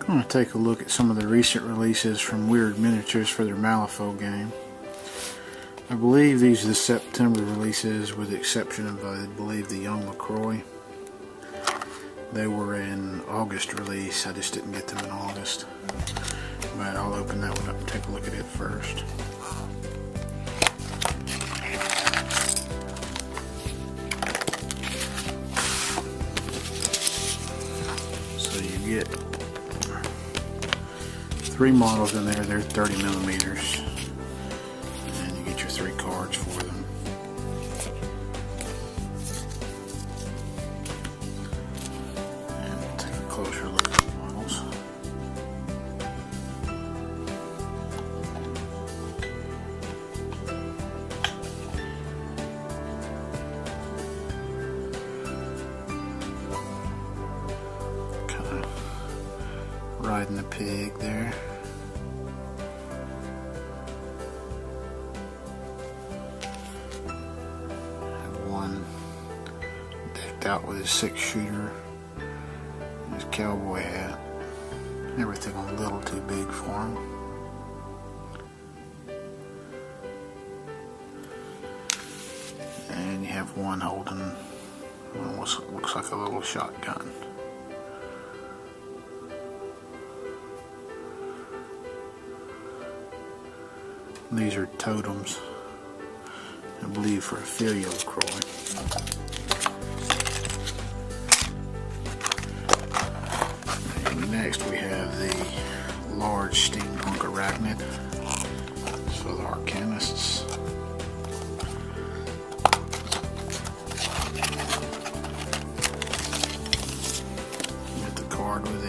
I'm going to take a look at some of the recent releases from Weird Miniatures for their Malifaux game. I believe these are the September releases, with the exception of, I believe, the Young LaCroix. They were in August release. I just didn't get them in August. But I'll open that one up and take a look at it first. So you get 3 models in there. They're 30 millimeters. And you get your 3 cards for them. And we'll take a closer look at the models. Kind of riding the pig there. Out with his 6-shooter, his cowboy hat, everything a little too big for him. And you have one holding what looks like a little shotgun. These are totems, I believe, for Ophelia LaCroix. Next we have the large steampunk arachnid for the arcanists. Get the card with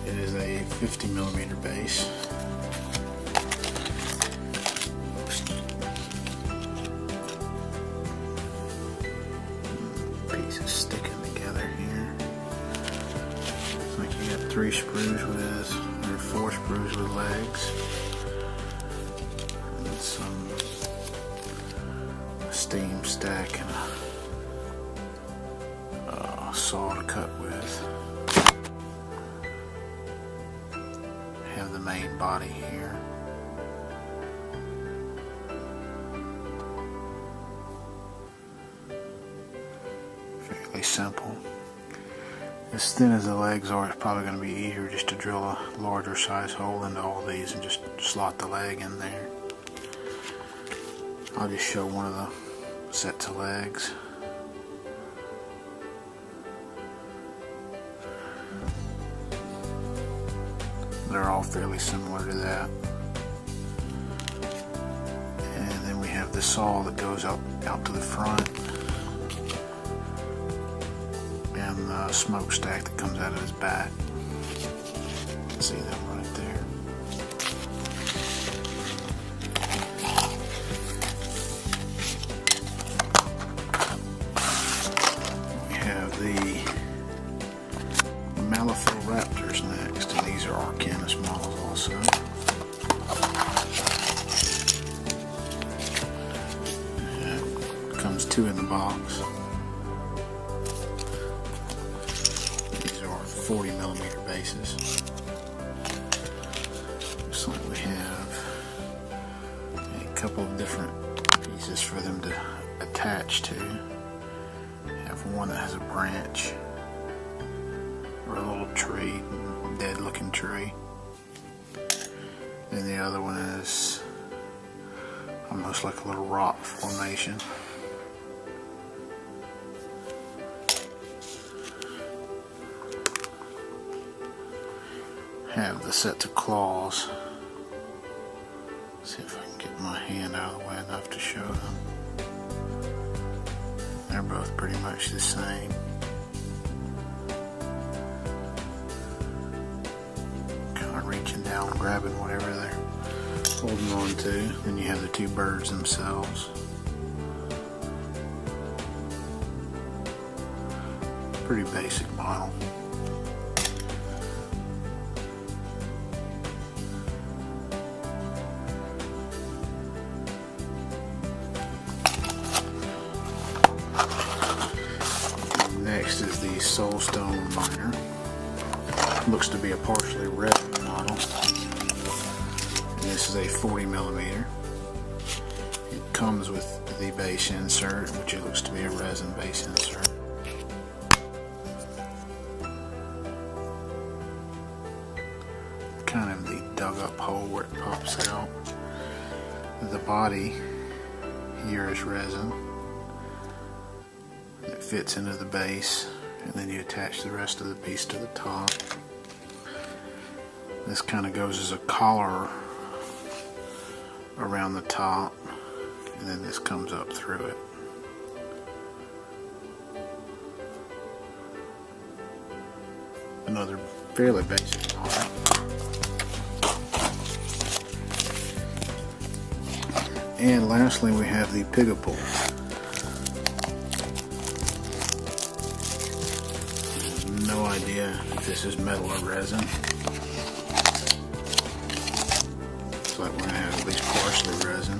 it. It is a 50 millimeter base. Pieces sticking together here. Looks like you got 3 sprues with, or 4 sprues with legs. And some steam stack and a saw to cut with. Have the main body here. Fairly simple. As thin as the legs are, it's probably going to be easier just to drill a larger size hole into all these and just slot the leg in there. I'll just show one of the sets of legs. They're all fairly similar to that. And then we have the saw that goes out to the front. And the smokestack that comes out of his back. See them right there. We have the Malifaux raptors next, and these are Arcanist models also. And comes 2 in the box. 40 millimeter bases. Looks like we have a couple of different pieces for them to attach to. We have one that has a branch or a little tree, dead looking tree. And the other one is almost like a little rock formation. Have the sets of claws. See if I can get my hand out of the way enough to show them. They're both pretty much the same. Kind of reaching down, grabbing whatever they're holding on to. Then you have the 2 birds themselves. Pretty basic model. Next is the soulstone miner. Looks to be a partially resin model. And this is a 40mm. It comes with the base insert, which it looks to be a resin base insert. Kind of the dug up hole where it pops out. The body here is resin. It fits into the base, and then you attach the rest of the piece to the top. This kind of goes as a collar around the top, and then this comes up through it. Another fairly basic part. And lastly, we have the pigapole. No idea if this is metal or resin. Looks like we're going to have at least partially resin.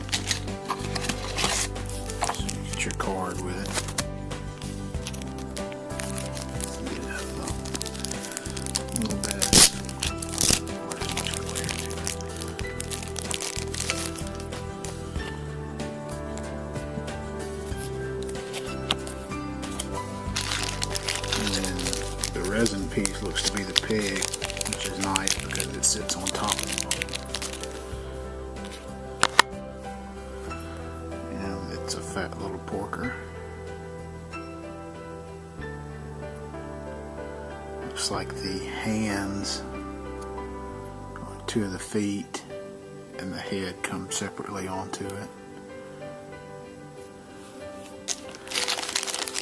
So you get your card with it. A little bit. The resin piece looks to be the pig, which is nice because it sits on top of the bone. And it's a fat little porker. Looks like the hands on two of the feet and the head come separately onto it.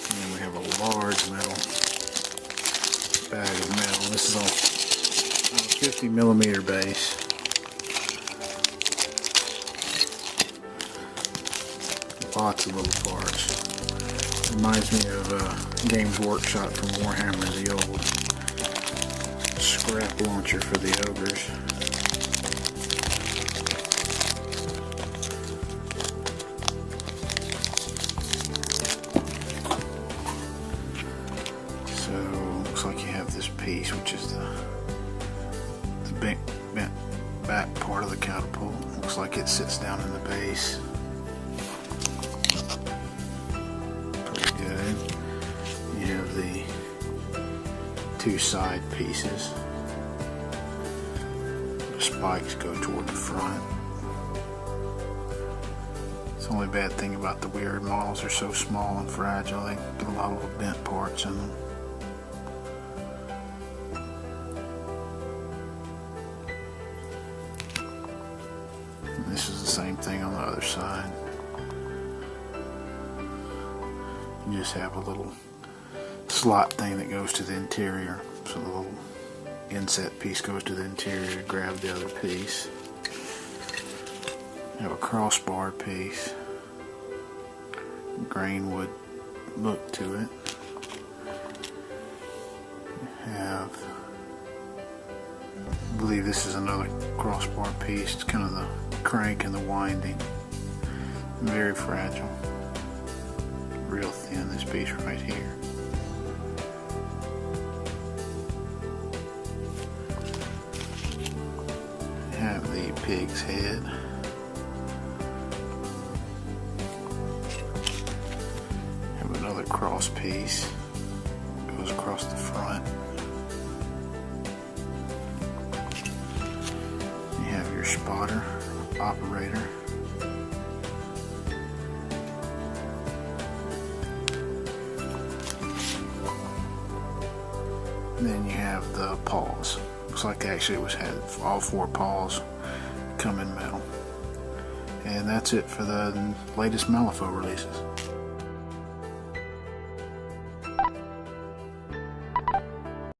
And then we have a large metal bag of metal. This is on a 50mm base. Lots of little parts. Reminds me of Games Workshop from Warhammer, the old scrap launcher for the ogres. Looks like you have this piece, which is the bent back part of the catapult. Looks like it sits down in the base. Pretty good. You have the two side pieces. The spikes go toward the front. It's the only bad thing about the weird models, they're so small and fragile, they get a lot of bent parts in them. This is the same thing on the other side. You just have a little slot thing that goes to the interior. So the little inset piece goes to the interior to grab the other piece. You have a crossbar piece. Grain wood look to it. You have, I believe this is another crossbar piece. It's kind of the crank and the winding. Very fragile. Real thin, this piece right here. You have the pig's head. You have another cross piece. Goes across the front. You have your spotter operator. And then you have the paws. Looks like actually it had all four paws come in metal. And that's it for the latest Malifaux releases.